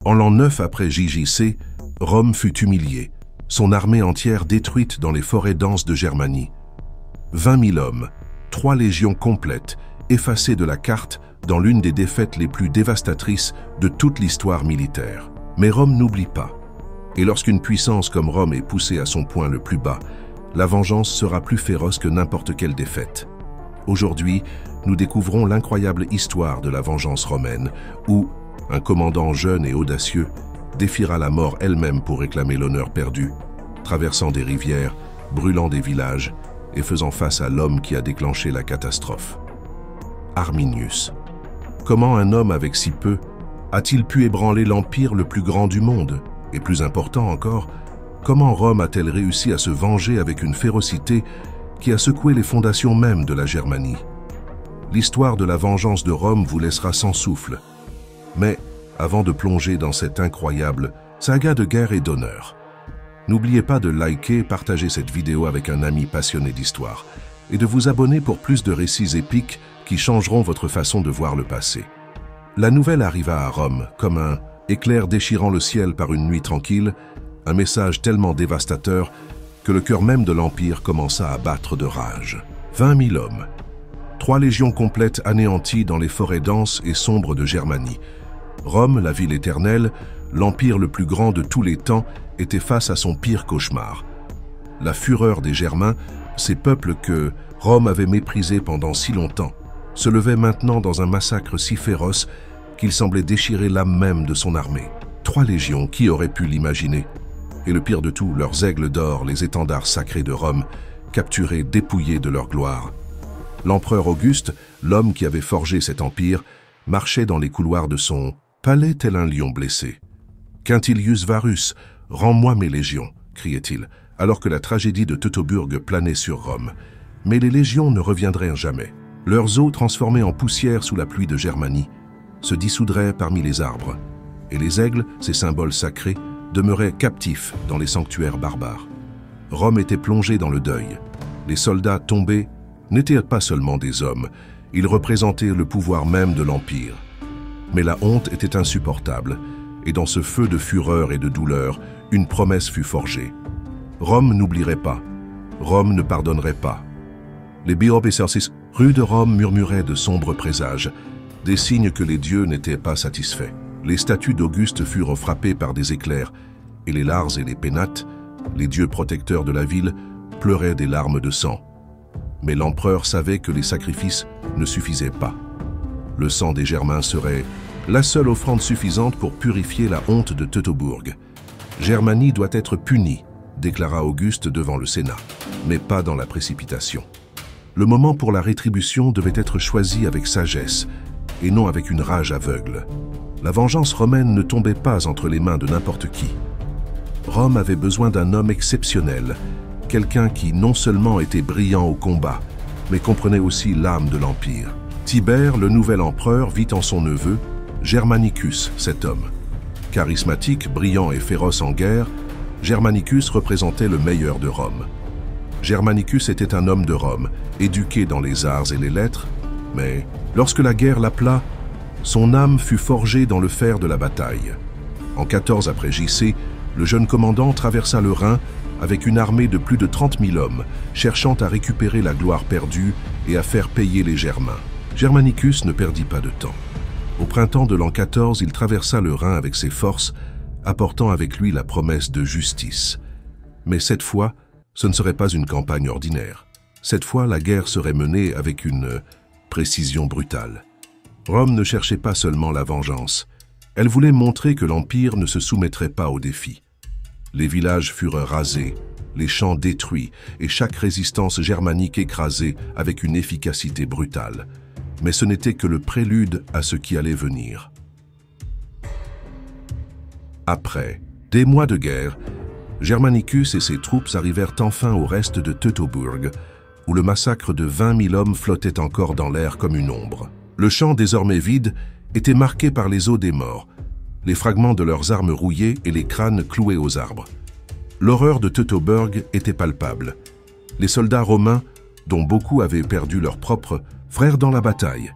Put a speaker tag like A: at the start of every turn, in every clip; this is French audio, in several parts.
A: En l'an 9 après JJC, Rome fut humiliée, son armée entière détruite dans les forêts denses de Germanie. 20 000 hommes, 3 légions complètes, effacées de la carte dans l'une des défaites les plus dévastatrices de toute l'histoire militaire. Mais Rome n'oublie pas. Et lorsqu'une puissance comme Rome est poussée à son point le plus bas, la vengeance sera plus féroce que n'importe quelle défaite. Aujourd'hui, nous découvrons l'incroyable histoire de la vengeance romaine, où un commandant jeune et audacieux défiera la mort elle-même pour réclamer l'honneur perdu, traversant des rivières, brûlant des villages et faisant face à l'homme qui a déclenché la catastrophe. Arminius. Comment un homme avec si peu a-t-il pu ébranler l'empire le plus grand du monde? Et plus important encore, comment Rome a-t-elle réussi à se venger avec une férocité qui a secoué les fondations même de la Germanie? L'histoire de la vengeance de Rome vous laissera sans souffle. Mais avant de plonger dans cette incroyable saga de guerre et d'honneur, n'oubliez pas de liker et partager cette vidéo avec un ami passionné d'histoire et de vous abonner pour plus de récits épiques qui changeront votre façon de voir le passé. La nouvelle arriva à Rome comme un éclair déchirant le ciel par une nuit tranquille, un message tellement dévastateur que le cœur même de l'Empire commença à battre de rage. 20 000 hommes, 3 légions complètes anéanties dans les forêts denses et sombres de Germanie. Rome, la ville éternelle, l'empire le plus grand de tous les temps, était face à son pire cauchemar. La fureur des Germains, ces peuples que Rome avait méprisés pendant si longtemps, se levait maintenant dans un massacre si féroce qu'il semblait déchirer l'âme même de son armée. 3 légions, qui auraient pu l'imaginer? Et le pire de tout, leurs aigles d'or, les étendards sacrés de Rome, capturés, dépouillés de leur gloire. L'empereur Auguste, l'homme qui avait forgé cet empire, marchait dans les couloirs de son palais tel un lion blessé. « Quintilius Varus, rends-moi mes légions !» criait-il, alors que la tragédie de Teutoburg planait sur Rome. Mais les légions ne reviendraient jamais. Leurs os, transformés en poussière sous la pluie de Germanie, se dissoudraient parmi les arbres, et les aigles, ces symboles sacrés, demeuraient captifs dans les sanctuaires barbares. Rome était plongée dans le deuil. Les soldats tombés n'étaient pas seulement des hommes, ils représentaient le pouvoir même de l'Empire. Mais la honte était insupportable, et dans ce feu de fureur et de douleur, une promesse fut forgée. Rome n'oublierait pas, Rome ne pardonnerait pas. Les Biobecercis, rue de Rome, murmuraient de sombres présages, des signes que les dieux n'étaient pas satisfaits. Les statues d'Auguste furent frappées par des éclairs, et les Lars et les Pénates, les dieux protecteurs de la ville, pleuraient des larmes de sang. Mais l'empereur savait que les sacrifices ne suffisaient pas. Le sang des Germains serait la seule offrande suffisante pour purifier la honte de Teutoburg. Germanie doit être punie, déclara Auguste devant le Sénat, mais pas dans la précipitation. Le moment pour la rétribution devait être choisi avec sagesse, et non avec une rage aveugle. La vengeance romaine ne tombait pas entre les mains de n'importe qui. Rome avait besoin d'un homme exceptionnel, quelqu'un qui non seulement était brillant au combat, mais comprenait aussi l'âme de l'Empire. Tibère, le nouvel empereur, vit en son neveu Germanicus, cet homme. Charismatique, brillant et féroce en guerre, Germanicus représentait le meilleur de Rome. Germanicus était un homme de Rome, éduqué dans les arts et les lettres, mais lorsque la guerre l'appela, son âme fut forgée dans le fer de la bataille. En 14 après JC, le jeune commandant traversa le Rhin avec une armée de plus de 30 000 hommes, cherchant à récupérer la gloire perdue et à faire payer les Germains. Germanicus ne perdit pas de temps. Au printemps de l'an 14, il traversa le Rhin avec ses forces, apportant avec lui la promesse de justice. Mais cette fois, ce ne serait pas une campagne ordinaire. Cette fois, la guerre serait menée avec une précision brutale. Rome ne cherchait pas seulement la vengeance. Elle voulait montrer que l'Empire ne se soumettrait pas au défi. Les villages furent rasés, les champs détruits et chaque résistance germanique écrasée avec une efficacité brutale. Mais ce n'était que le prélude à ce qui allait venir. Après des mois de guerre, Germanicus et ses troupes arrivèrent enfin au reste de Teutoburg, où le massacre de 20 000 hommes flottait encore dans l'air comme une ombre. Le champ, désormais vide, était marqué par les os des morts, les fragments de leurs armes rouillées et les crânes cloués aux arbres. L'horreur de Teutoburg était palpable. Les soldats romains, dont beaucoup avaient perdu leurs propres frères dans la bataille,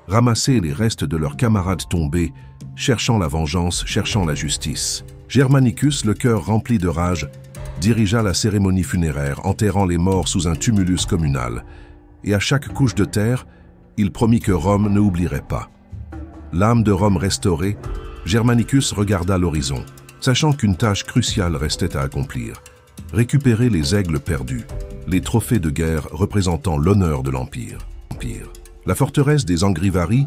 A: ramassaient les restes de leurs camarades tombés, cherchant la vengeance, cherchant la justice. Germanicus, le cœur rempli de rage, dirigea la cérémonie funéraire, enterrant les morts sous un tumulus communal. Et à chaque couche de terre, il promit que Rome ne oublierait pas. L'âme de Rome restaurée, Germanicus regarda l'horizon, sachant qu'une tâche cruciale restait à accomplir. Récupérer les aigles perdus, les trophées de guerre représentant l'honneur de l'Empire. La forteresse des Angrivari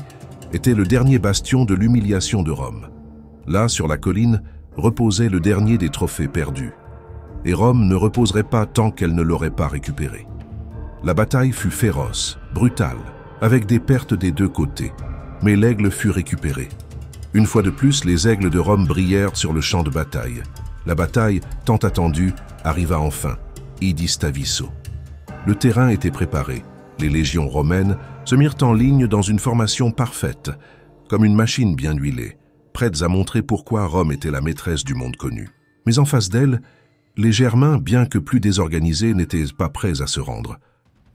A: était le dernier bastion de l'humiliation de Rome. Là, sur la colline, reposait le dernier des trophées perdus. Et Rome ne reposerait pas tant qu'elle ne l'aurait pas récupéré. La bataille fut féroce, brutale, avec des pertes des deux côtés, mais l'aigle fut récupéré. Une fois de plus, les aigles de Rome brillèrent sur le champ de bataille. La bataille, tant attendue, arriva enfin, Idi Staviso. Le terrain était préparé. Les légions romaines se mirent en ligne dans une formation parfaite, comme une machine bien huilée, prêtes à montrer pourquoi Rome était la maîtresse du monde connu. Mais en face d'elle, les Germains, bien que plus désorganisés, n'étaient pas prêts à se rendre.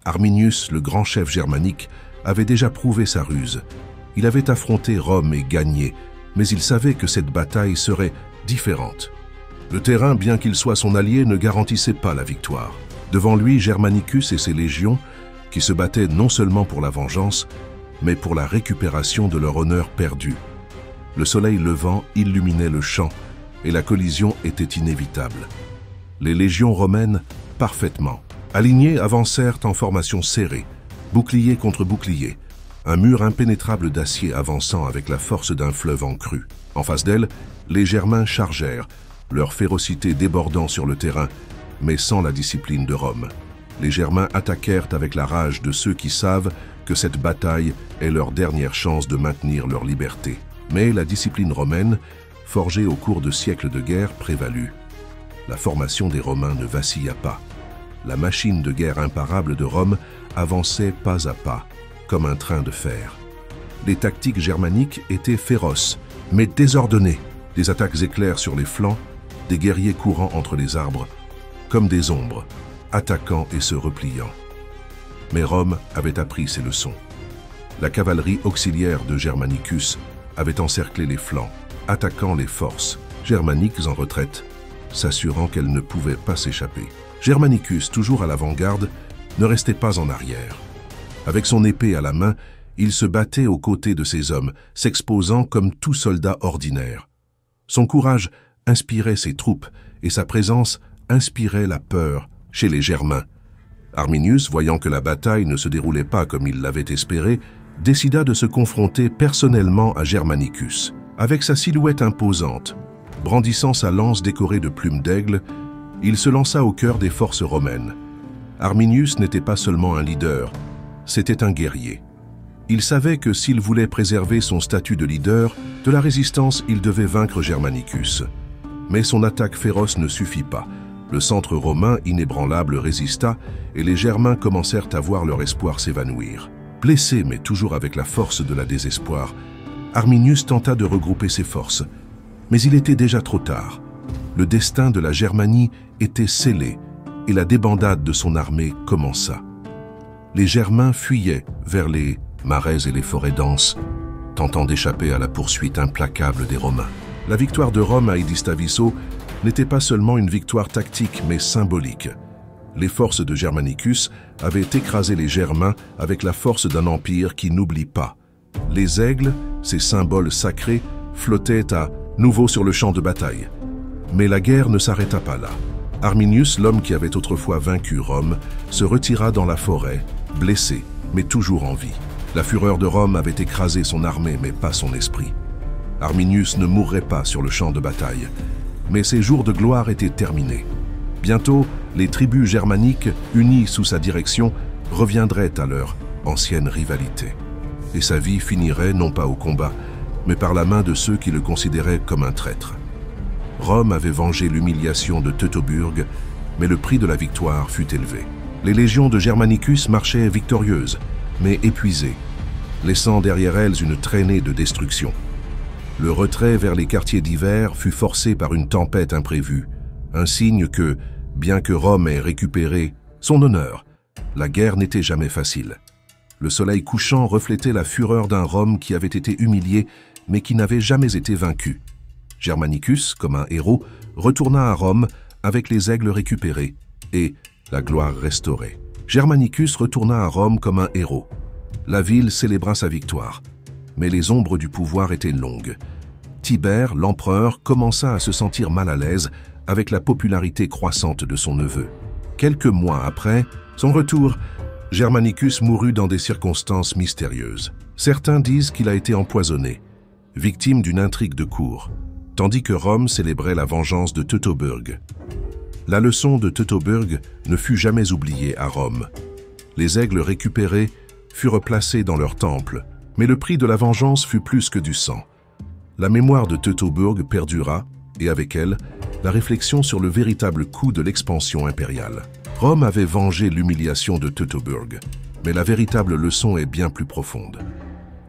A: Arminius, le grand chef germanique, avait déjà prouvé sa ruse. Il avait affronté Rome et gagné, mais il savait que cette bataille serait différente. Le terrain, bien qu'il soit son allié, ne garantissait pas la victoire. Devant lui, Germanicus et ses légions, qui se battaient non seulement pour la vengeance, mais pour la récupération de leur honneur perdu. Le soleil levant illuminait le champ, et la collision était inévitable. Les légions romaines, parfaitement alignées, avancèrent en formation serrée, bouclier contre bouclier, un mur impénétrable d'acier avançant avec la force d'un fleuve en crue. En face d'elle, les Germains chargèrent, leur férocité débordant sur le terrain, mais sans la discipline de Rome. Les Germains attaquèrent avec la rage de ceux qui savent que cette bataille est leur dernière chance de maintenir leur liberté. Mais la discipline romaine, forgée au cours de siècles de guerre, prévalut. La formation des Romains ne vacilla pas. La machine de guerre imparable de Rome avançait pas à pas, comme un train de fer. Les tactiques germaniques étaient féroces, mais désordonnées. Des attaques éclairs sur les flancs, des guerriers courant entre les arbres, comme des ombres, attaquant et se repliant. Mais Rome avait appris ses leçons. La cavalerie auxiliaire de Germanicus avait encerclé les flancs, attaquant les forces germaniques en retraite, s'assurant qu'elles ne pouvaient pas s'échapper. Germanicus, toujours à l'avant-garde, ne restait pas en arrière. Avec son épée à la main, il se battait aux côtés de ses hommes, s'exposant comme tout soldat ordinaire. Son courage inspirait ses troupes et sa présence inspirait la peur chez les Germains. Arminius, voyant que la bataille ne se déroulait pas comme il l'avait espéré, décida de se confronter personnellement à Germanicus. Avec sa silhouette imposante, brandissant sa lance décorée de plumes d'aigle, il se lança au cœur des forces romaines. Arminius n'était pas seulement un leader, c'était un guerrier. Il savait que s'il voulait préserver son statut de leader, de la résistance, il devait vaincre Germanicus. Mais son attaque féroce ne suffit pas. Le centre romain inébranlable résista et les Germains commencèrent à voir leur espoir s'évanouir. Blessé, mais toujours avec la force de la désespoir, Arminius tenta de regrouper ses forces. Mais il était déjà trop tard. Le destin de la Germanie était scellé et la débandade de son armée commença. Les Germains fuyaient vers les marais et les forêts denses, tentant d'échapper à la poursuite implacable des Romains. La victoire de Rome à Idi Staviso n'était pas seulement une victoire tactique, mais symbolique. Les forces de Germanicus avaient écrasé les Germains avec la force d'un empire qui n'oublie pas. Les aigles, ces symboles sacrés, flottaient à nouveau sur le champ de bataille. Mais la guerre ne s'arrêta pas là. Arminius, l'homme qui avait autrefois vaincu Rome, se retira dans la forêt, blessé, mais toujours en vie. La fureur de Rome avait écrasé son armée, mais pas son esprit. Arminius ne mourrait pas sur le champ de bataille, mais ses jours de gloire étaient terminés. Bientôt, les tribus germaniques, unies sous sa direction, reviendraient à leur ancienne rivalité. Et sa vie finirait non pas au combat, mais par la main de ceux qui le considéraient comme un traître. Rome avait vengé l'humiliation de Teutoburg, mais le prix de la victoire fut élevé. Les légions de Germanicus marchaient victorieuses, mais épuisées, laissant derrière elles une traînée de destruction. Le retrait vers les quartiers d'hiver fut forcé par une tempête imprévue, un signe que, bien que Rome ait récupéré son honneur, la guerre n'était jamais facile. Le soleil couchant reflétait la fureur d'un Rome qui avait été humilié mais qui n'avait jamais été vaincu. Germanicus, comme un héros, retourna à Rome avec les aigles récupérés et la gloire restaurée. Germanicus retourna à Rome comme un héros. La ville célébra sa victoire, mais les ombres du pouvoir étaient longues. Tibère, l'empereur, commença à se sentir mal à l'aise avec la popularité croissante de son neveu. Quelques mois après son retour, Germanicus mourut dans des circonstances mystérieuses. Certains disent qu'il a été empoisonné, victime d'une intrigue de cour, tandis que Rome célébrait la vengeance de Teutoburge. La leçon de Teutoburge ne fut jamais oubliée à Rome. Les aigles récupérés furent placés dans leur temple, mais le prix de la vengeance fut plus que du sang. La mémoire de Teutoburge perdura, et avec elle, la réflexion sur le véritable coût de l'expansion impériale. Rome avait vengé l'humiliation de Teutoburge, mais la véritable leçon est bien plus profonde.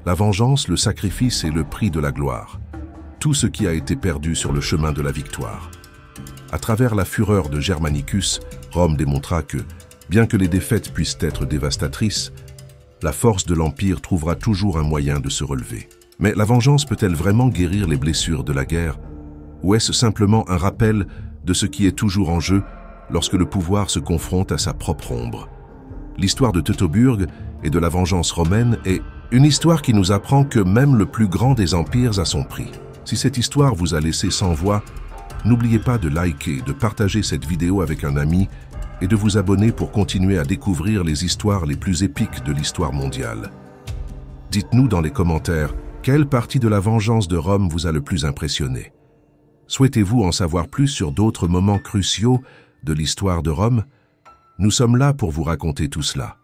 A: La vengeance, le sacrifice et le prix de la gloire. Tout ce qui a été perdu sur le chemin de la victoire. À travers la fureur de Germanicus, Rome démontra que, bien que les défaites puissent être dévastatrices, la force de l'Empire trouvera toujours un moyen de se relever. Mais la vengeance peut-elle vraiment guérir les blessures de la guerre? Ou est-ce simplement un rappel de ce qui est toujours en jeu lorsque le pouvoir se confronte à sa propre ombre? L'histoire de Teutoburge et de la vengeance romaine est une histoire qui nous apprend que même le plus grand des empires a son prix. Si cette histoire vous a laissé sans voix, n'oubliez pas de liker, de partager cette vidéo avec un ami et de vous abonner pour continuer à découvrir les histoires les plus épiques de l'histoire mondiale. Dites-nous dans les commentaires quelle partie de la vengeance de Rome vous a le plus impressionné. Souhaitez-vous en savoir plus sur d'autres moments cruciaux de l'histoire de Rome? Nous sommes là pour vous raconter tout cela.